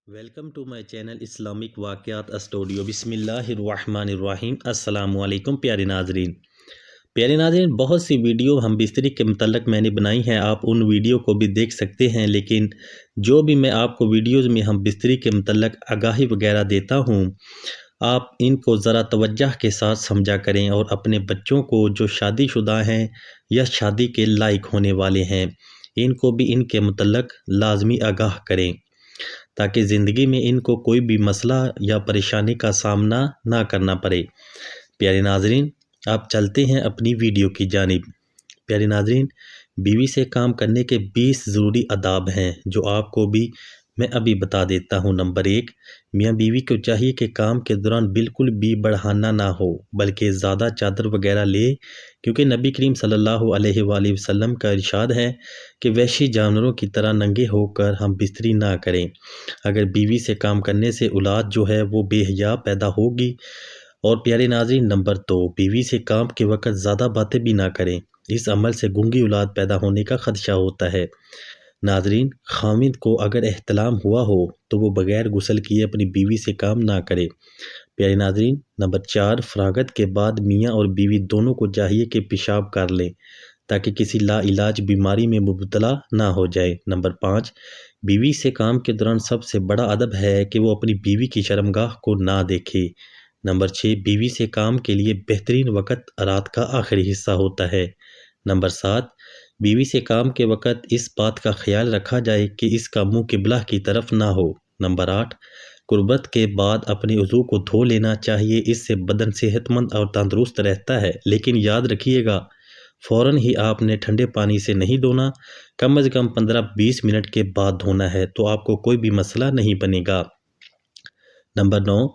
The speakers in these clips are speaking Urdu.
Welcome to my channel Islamic واقعات اسٹوڈیو بسم اللہ الرحمن الرحیم۔ السلام علیکم پیارے ناظرین، بہت سی ویڈیو ہم بستری کے متعلق میں نے بنائی ہیں، آپ ان ویڈیو کو بھی دیکھ سکتے ہیں، لیکن جو بھی میں آپ کو ویڈیوز میں ہم بستری کے متعلق آگاہی وغیرہ دیتا ہوں، آپ ان کو ذرا توجہ کے ساتھ سمجھا کریں اور اپنے بچوں کو جو شادی شدہ ہیں یا شادی کے لائق ہونے والے ہیں ان کو بھی ان کے متعلق لازمی آگاہ کریں تاکہ زندگی میں ان کو کوئی بھی مسئلہ یا پریشانی کا سامنا نہ کرنا پڑے۔ پیارے ناظرین، آپ چلتے ہیں اپنی ویڈیو کی جانب۔ پیارے ناظرین، بیوی سے کام کرنے کے 20 ضروری آداب ہیں جو آپ کو بھی میں ابھی بتا دیتا ہوں۔ نمبر 1، میاں بیوی کو چاہیے کہ کام کے دوران بالکل بھی بڑھانا نہ ہو بلکہ زیادہ چادر وغیرہ لے، کیونکہ نبی کریم صلی اللہ علیہ وآلہ وسلم کا ارشاد ہے کہ وحشی جانوروں کی طرح ننگے ہو کر ہم بستری نہ کریں۔ اگر بیوی سے کام کرنے سے اولاد جو ہے وہ بے حیا پیدا ہوگی۔ اور پیارے ناظرین، نمبر 2، بیوی سے کام کے وقت زیادہ باتیں بھی نہ کریں، اس عمل سے گونگی اولاد پیدا ہونے کا خدشہ ہوتا ہے۔ ناظرین، خاوند کو اگر احتلام ہوا ہو تو وہ بغیر غسل کیے اپنی بیوی سے کام نہ کرے۔ پیارے ناظرین، نمبر 4، فراغت کے بعد میاں اور بیوی دونوں کو چاہیے کہ پیشاب کر لیں تاکہ کسی لا علاج بیماری میں مبتلا نہ ہو جائے۔ نمبر 5، بیوی سے کام کے دوران سب سے بڑا ادب ہے کہ وہ اپنی بیوی کی شرمگاہ کو نہ دیکھے۔ نمبر 6، بیوی سے کام کے لیے بہترین وقت رات کا آخری حصہ ہوتا ہے۔ نمبر 7، بیوی سے کام کے وقت اس بات کا خیال رکھا جائے کہ اس کا منہ قبلہ کی طرف نہ ہو۔ نمبر 8، قربت کے بعد اپنے عضو کو دھو لینا چاہیے، اس سے بدن صحت مند اور تندرست رہتا ہے، لیکن یاد رکھیے گا فوراً ہی آپ نے ٹھنڈے پانی سے نہیں دھونا، کم از کم 15-20 منٹ کے بعد دھونا ہے تو آپ کو کوئی بھی مسئلہ نہیں بنے گا۔ نمبر 9،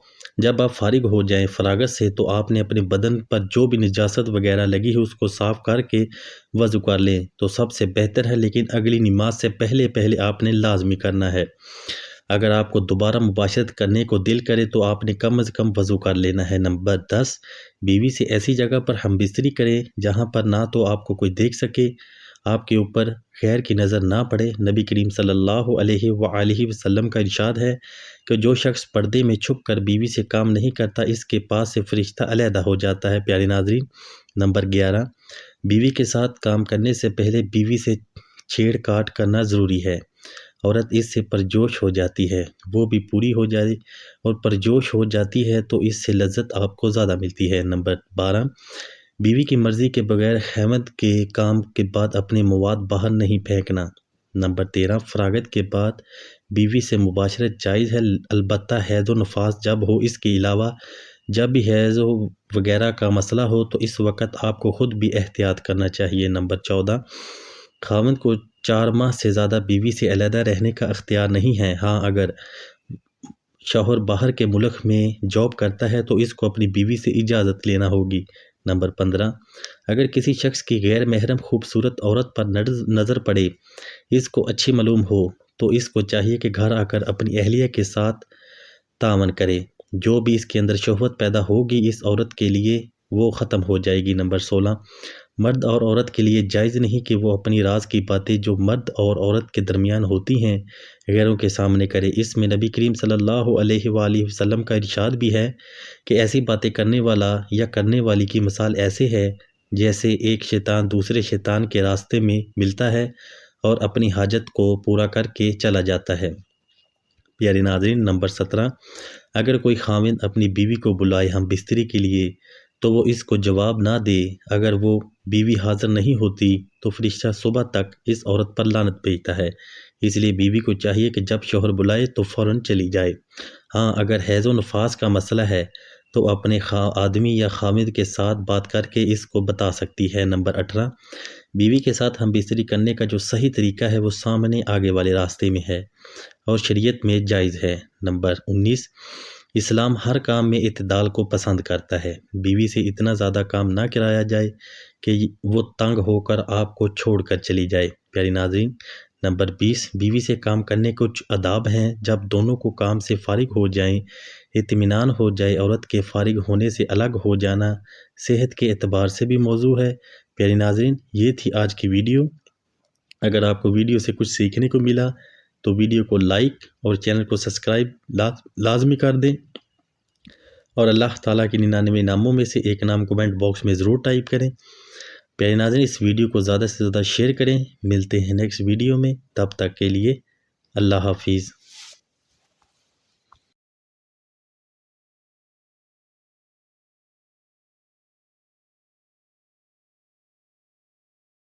جب آپ فارغ ہو جائیں فراغت سے تو آپ نے اپنے بدن پر جو بھی نجاست وغیرہ لگی ہے اس کو صاف کر کے وضو کر لیں تو سب سے بہتر ہے، لیکن اگلی نماز سے پہلے آپ نے لازمی کرنا ہے۔ اگر آپ کو دوبارہ مباشرت کرنے کو دل کرے تو آپ نے کم از کم وضو کر لینا ہے۔ نمبر 10، بیوی سے ایسی جگہ پر ہم بستری کریں جہاں پر نہ تو آپ کو کوئی دیکھ سکے، آپ کے اوپر غیر کی نظر نہ پڑے۔ نبی کریم صلی اللہ علیہ وآلہ وسلم کا ارشاد ہے کہ جو شخص پردے میں چھپ کر بیوی سے کام نہیں کرتا اس کے پاس سے فرشتہ علیحدہ ہو جاتا ہے۔ پیارے ناظرین، نمبر 11، بیوی کے ساتھ کام کرنے سے پہلے بیوی سے چھیڑ کاٹ کرنا ضروری ہے۔ عورت اس سے پرجوش ہو جاتی ہے، وہ بھی پوری ہو جائے اور پرجوش ہو جاتی ہے تو اس سے لذت آپ کو زیادہ ملتی ہے۔ نمبر 12، بیوی کی مرضی کے بغیر خیمد کے کام کے بعد اپنے مواد باہر نہیں پھینکنا۔ نمبر 13، فراغت کے بعد بیوی سے مباشرت جائز ہے، البتہ حیض و نفاس جب ہو، اس کے علاوہ جب بھی حیض وغیرہ کا مسئلہ ہو تو اس وقت آپ کو خود بھی احتیاط کرنا چاہیے۔ نمبر 14، خاوند کو 4 ماہ سے زیادہ بیوی سے علیحدہ رہنے کا اختیار نہیں ہے۔ ہاں، اگر شوہر باہر کے ملک میں جاب کرتا ہے تو اس کو اپنی بیوی سے اجازت لینا ہوگی۔ نمبر 15، اگر کسی شخص کی غیر محرم خوبصورت عورت پر نظر پڑے، اس کو اچھی معلوم ہو تو اس کو چاہیے کہ گھر آ کر اپنی اہلیہ کے ساتھ تعاون کرے، جو بھی اس کے اندر شہوت پیدا ہوگی اس عورت کے لیے وہ ختم ہو جائے گی۔ نمبر 16، مرد اور عورت کے لیے جائز نہیں کہ وہ اپنی راز کی باتیں جو مرد اور عورت کے درمیان ہوتی ہیں غیروں کے سامنے کرے۔ اس میں نبی کریم صلی اللہ علیہ وآلہ وسلم کا ارشاد بھی ہے کہ ایسی باتیں کرنے والا یا کرنے والی کی مثال ایسے ہے جیسے ایک شیطان دوسرے شیطان کے راستے میں ملتا ہے اور اپنی حاجت کو پورا کر کے چلا جاتا ہے۔ پیارے ناظرین، نمبر 17، اگر کوئی خاوند اپنی بیوی کو بلائے ہم بستری کے لیے تو وہ اس کو جواب نہ دے، اگر وہ بیوی حاضر نہیں ہوتی تو فرشتہ صبح تک اس عورت پر لعنت بھیجتا ہے، اس لیے بیوی کو چاہیے کہ جب شوہر بلائے تو فوراً چلی جائے۔ ہاں، اگر حیض و نفاس کا مسئلہ ہے تو اپنے آدمی یا خاوند کے ساتھ بات کر کے اس کو بتا سکتی ہے۔ نمبر 18، بیوی کے ساتھ ہم بستری کرنے کا جو صحیح طریقہ ہے وہ سامنے آگے والے راستے میں ہے اور شریعت میں جائز ہے۔ نمبر 19، اسلام ہر کام میں اعتدال کو پسند کرتا ہے، بیوی سے اتنا زیادہ کام نہ کرایا جائے کہ وہ تنگ ہو کر آپ کو چھوڑ کر چلی جائے۔ پیارے ناظرین، نمبر 20، بیوی سے کام کرنے کے کچھ آداب ہیں جب دونوں کو کام سے فارغ ہو جائیں، اطمینان ہو جائے۔ عورت کے فارغ ہونے سے الگ ہو جانا صحت کے اعتبار سے بھی موضوع ہے۔ پیارے ناظرین، یہ تھی آج کی ویڈیو۔ اگر آپ کو ویڈیو سے کچھ سیکھنے کو ملا تو ویڈیو کو لائک اور چینل کو سبسکرائب لازمی کر دیں، اور اللہ تعالیٰ کے 99 ناموں میں سے ایک نام کومنٹ باکس میں ضرور ٹائپ کریں۔ پیارے ناظرین، اس ویڈیو کو زیادہ سے زیادہ شیئر کریں۔ ملتے ہیں نیکسٹ ویڈیو میں، تب تک کے لیے اللہ حافظ۔